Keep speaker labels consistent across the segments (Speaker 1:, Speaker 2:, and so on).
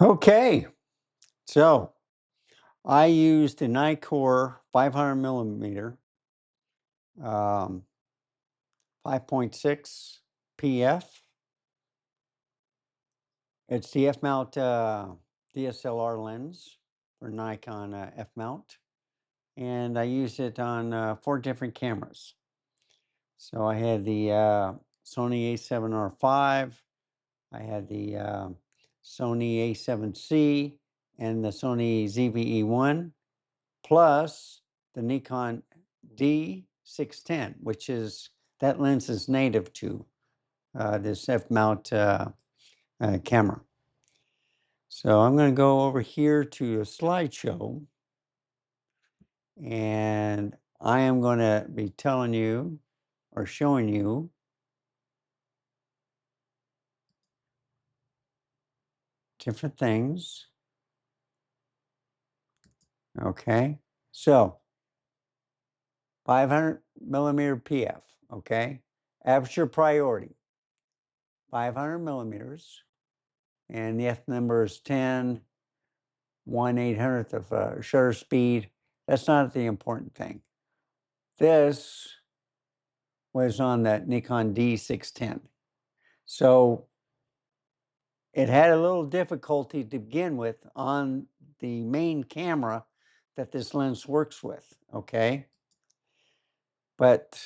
Speaker 1: Okay, so I used a Nikon 500 millimeter, um, 5.6 PF. It's the F mount DSLR lens for Nikon F mount, and I used it on 4 different cameras. So I had the Sony A7R5, I had the Sony A7C, and the Sony ZV-E1. Plus the Nikon D610, which is that lens is native to this F mount camera. So I'm going to go over here to a slideshow, and I am going to be telling you or showing you different things. Okay, so 500 millimeter PF. Okay, aperture priority 500 millimeters, and the F number is 10 1/800th of shutter speed. That's not the important thing. This was on that Nikon D610. So it had a little difficulty to begin with on the main camera that this lens works with, okay? But,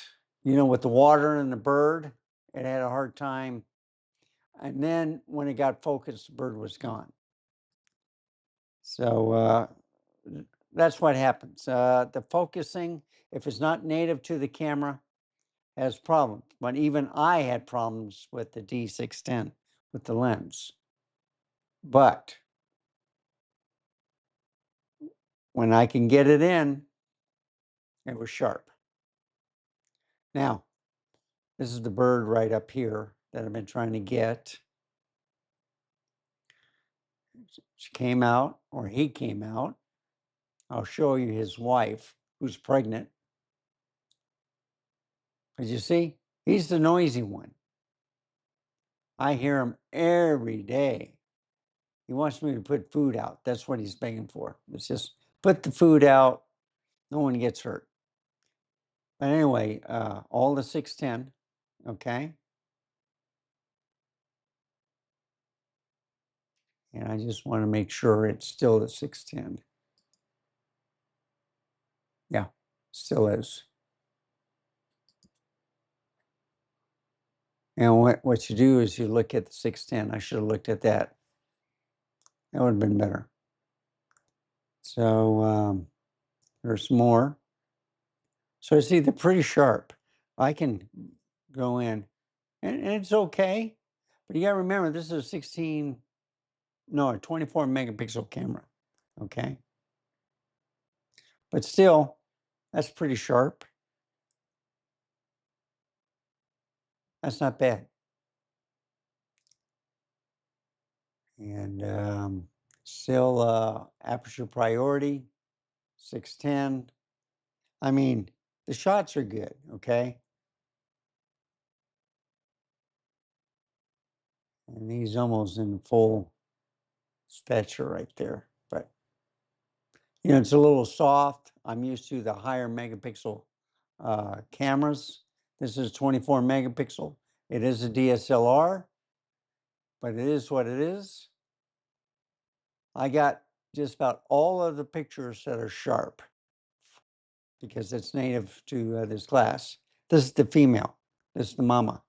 Speaker 1: with the water and the bird, it had a hard time. And then when it got focused, the bird was gone. So that's what happens. The focusing, if it's not native to the camera, has problems. But even I had problems with the D610 with the lens. But when I can get it in, it was sharp. Now, this is the bird right up here that I've been trying to get. She came out, or he came out. I'll show you his wife, who's pregnant. But you see, he's the noisy one. I hear him every day. He wants me to put food out. That's what he's begging for. It's just put the food out. No one gets hurt. But anyway, all the 610, okay? And I just want to make sure it's still the 610. Yeah, still is. And what you do is you look at the 610. I should have looked at that. That would have been better. So there's more. So see, they're pretty sharp. I can go in, and it's okay. But you got to remember, this is a 24 megapixel camera, okay? But still, that's pretty sharp. That's not bad. And still aperture priority, 610. I mean, the shots are good, okay? And he's almost in full stature right there. But, it's a little soft. I'm used to the higher megapixel cameras. This is 24 megapixel. It is a DSLR, but it is what it is. I got just about all of the pictures that are sharp because it's native to this class. This is the female. This is the mama.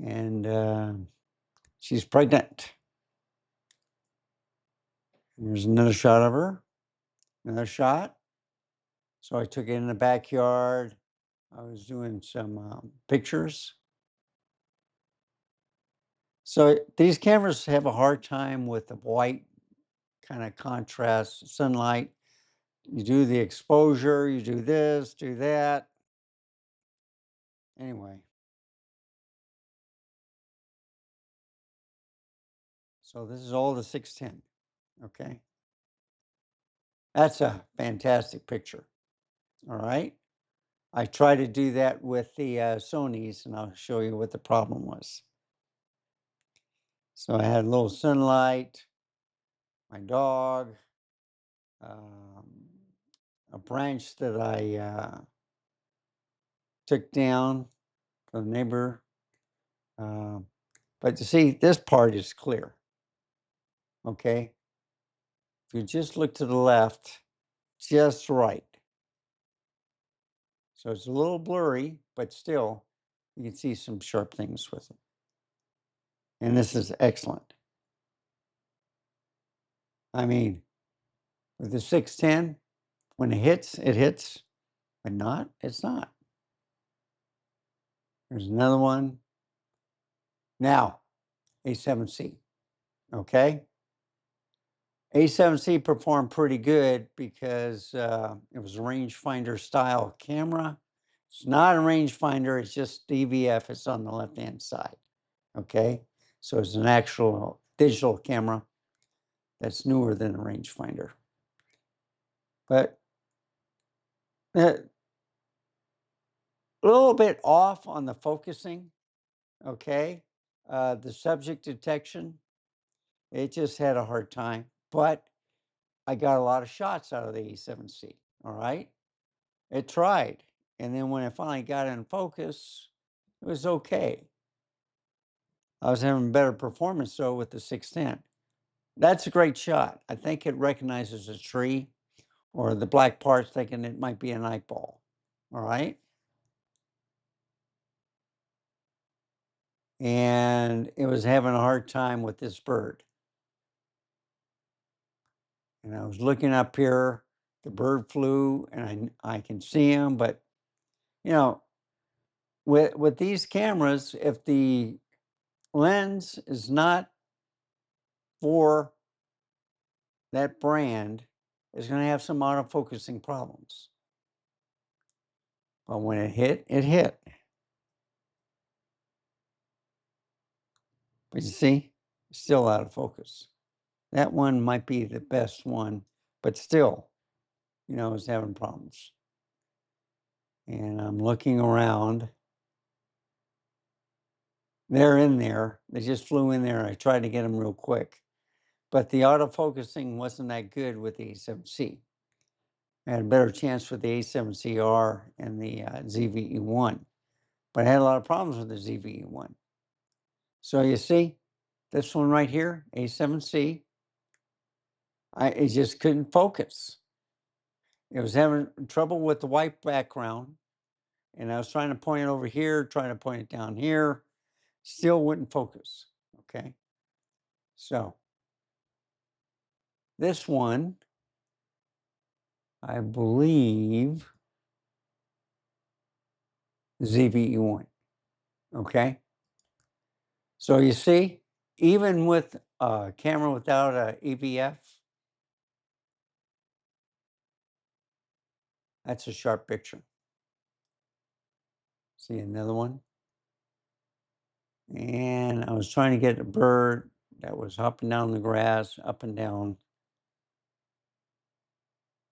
Speaker 1: And she's pregnant. And there's another shot of her. Another shot. So I took it in the backyard. I was doing some pictures. So these cameras have a hard time with the white kind of contrast, sunlight. You do the exposure, you do this, do that. Anyway. So this is all the 610, okay? That's a fantastic picture, all right? I tried to do that with the Sonys, and I'll show you what the problem was. So I had a little sunlight, my dog, um, a branch that I took down from the neighbor. But you see, this part is clear, okay? If you just look to the left, just right. So it's a little blurry, but still, you can see some sharp things with it. And this is excellent. I mean, with the 610, when it hits, it hits. When not, it's not. There's another one. Now, A7C, okay? A7C performed pretty good because it was a rangefinder style camera. It's not a rangefinder, it's just DVF. It's on the left-hand side, okay? So it's an actual digital camera that's newer than a rangefinder. But a little bit off on the focusing, okay? The subject detection, it just had a hard time. But I got a lot of shots out of the A7C, all right? It tried. And then when it finally got in focus, it was okay. I was having better performance though with the 610. That's a great shot. I think it recognizes a tree or the black parts thinking it might be a night ball. All right. And it was having a hard time with this bird. And I was looking up here, the bird flew and I can see him, but you know, with these cameras, if the lens is not for that brand, is going to have some autofocusing problems. But when it hit, it hit. But you see, still out of focus. That one might be the best one, but still, is having problems. And I'm looking around. They're in there. They just flew in there. I tried to get them real quick. But the autofocusing wasn't that good with the A7C. I had a better chance with the A7CR and the ZVE1. But I had a lot of problems with the ZVE1. So you see, this one right here, A7C, it just couldn't focus. It was having trouble with the white background, and I was trying to point it over here, trying to point it down here, still wouldn't focus, okay? So this one, I believe, ZVE1, okay? So you see, even with a camera without a EVF, that's a sharp picture. See another one? And I was trying to get a bird that was hopping down the grass, up and down.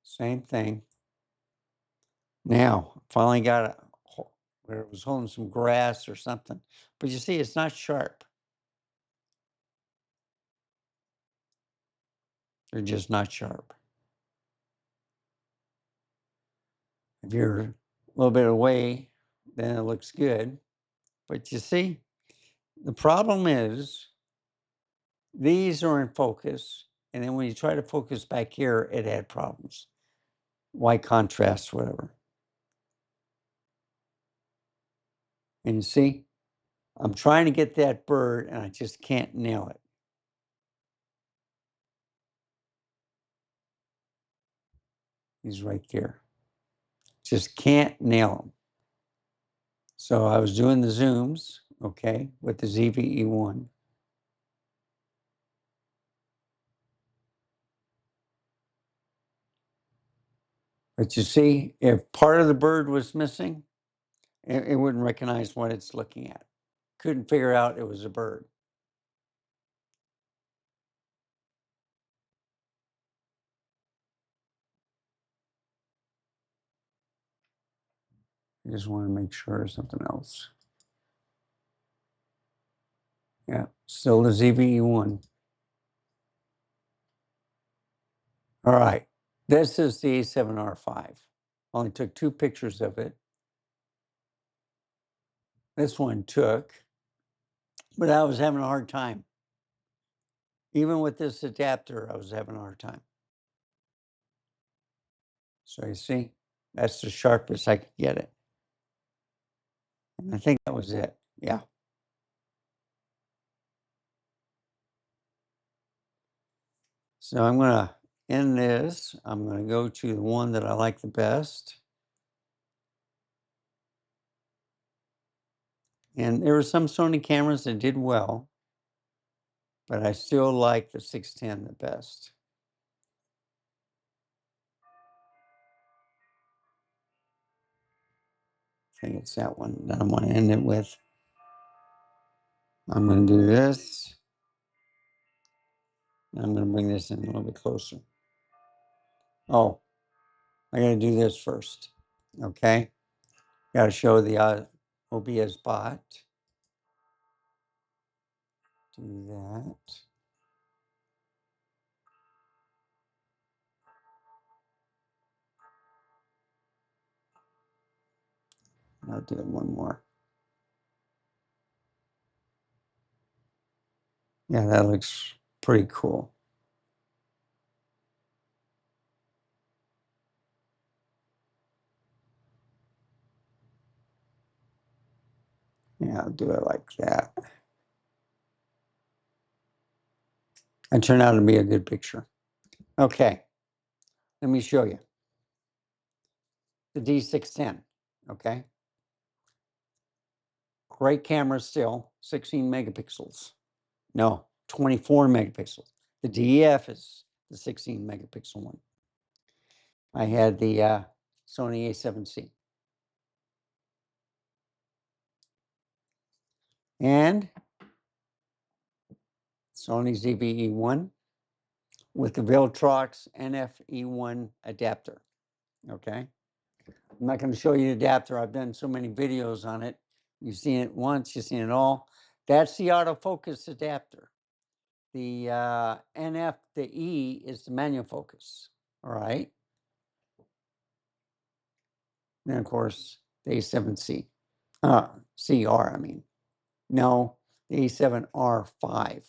Speaker 1: Same thing. Now, finally got where it was holding some grass or something. But you see, it's not sharp. They're just not sharp. If you're a little bit away, then it looks good. But you see, the problem is these are in focus. And then when you try to focus back here, it had problems. White contrast, whatever. And you see, I'm trying to get that bird and I just can't nail it. He's right there. Just can't nail him. So I was doing the zooms, okay, with the ZVE1. But you see, if part of the bird was missing, it wouldn't recognize what it's looking at. Couldn't figure out it was a bird. I just want to make sure something else. Yeah, still the ZVE1. All right, this is the A7R5. Only took 2 pictures of it. This one took, but I was having a hard time. Even with this adapter, I was having a hard time. So you see, that's the sharpest I could get it. And I think that was it. Yeah. So I'm gonna end this. I'm gonna go to the one that I like the best. And there were some Sony cameras that did well, but I still like the 610 the best. I think it's that one that I'm gonna end it with. I'm gonna do this. I'm gonna bring this in a little bit closer. Oh, I gotta do this first. Okay. Gotta show the OBS bot. Do that. I'll do it one more. Yeah, that looks pretty cool. Yeah, I'll do it like that. And turned out to be a good picture. Okay, let me show you. The D610, okay? Great camera still, 16 megapixels. No, 24 megapixels. The DEF is the 16 megapixel one. I had the Sony A7C. And Sony ZV-E1 with the Viltrox NF-E1 adapter, okay? I'm not going to show you the adapter. I've done so many videos on it. You've seen it once, you've seen it all. That's the autofocus adapter. The NF, the E is the manual focus, all right? And of course, the A7C, CR, I mean. No, the A7R5.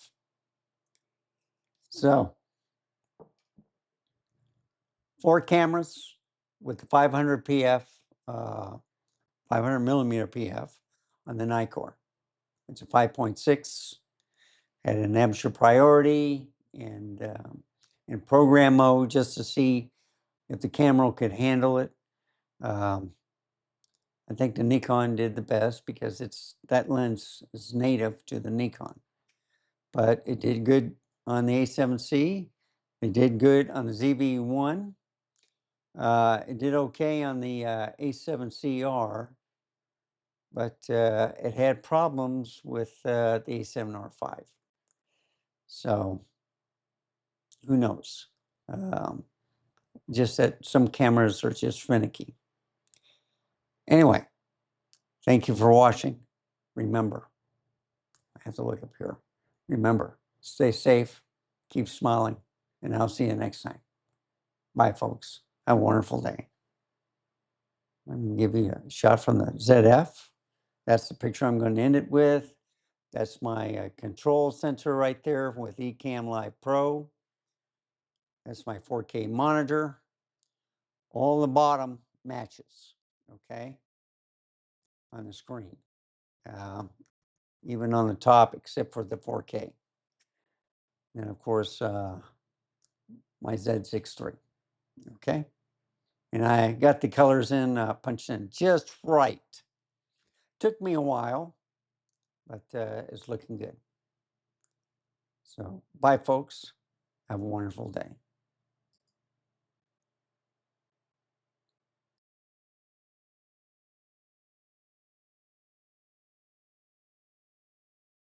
Speaker 1: So, 4 cameras with the 500 PF, 500 millimeter PF on the Nikon. It's a 5.6, had an aperture priority and in program mode just to see if the camera could handle it. I think the Nikon did the best because that lens is native to the Nikon. But it did good on the A7C. It did good on the ZV-1. It did okay on the A7CR, but it had problems with the A7R5. So who knows? Just that some cameras are just finicky. Anyway, thank you for watching. Remember, I have to look up here. Remember, stay safe, keep smiling, and I'll see you next time. Bye, folks. Have a wonderful day. I'm going to give you a shot from the ZF. That's the picture I'm going to end it with. That's my control center right there with Ecamm Live Pro. That's my 4K monitor. All the bottom matches, okay, on the screen. Even on the top, except for the 4K. And of course, my Z6 III, okay? And I got the colors in, punched in just right. Took me a while, but it's looking good. So, bye, folks. Have a wonderful day.